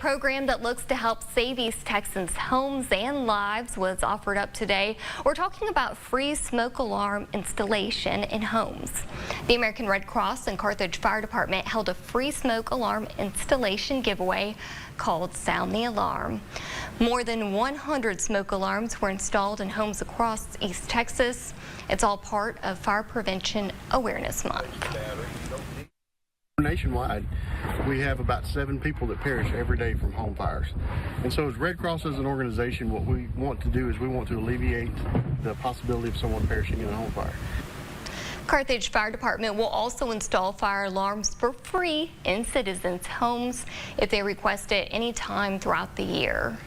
program that looks to help save East Texans' homes and lives was offered up today. We're talking about free smoke alarm installation in homes. The American Red Cross and Carthage Fire Department held a free smoke alarm installation giveaway called Sound the Alarm. More than 100 smoke alarms were installed in homes across East Texas. It's all part of Fire Prevention Awareness Month. Nationwide, we have about 7 people that perish every day from home fires. And so as Red Cross as an organization, what we want to do is we want to alleviate the possibility of someone perishing in a home fire. Carthage Fire Department will also install fire alarms for free in citizens' homes if they request it any time throughout the year.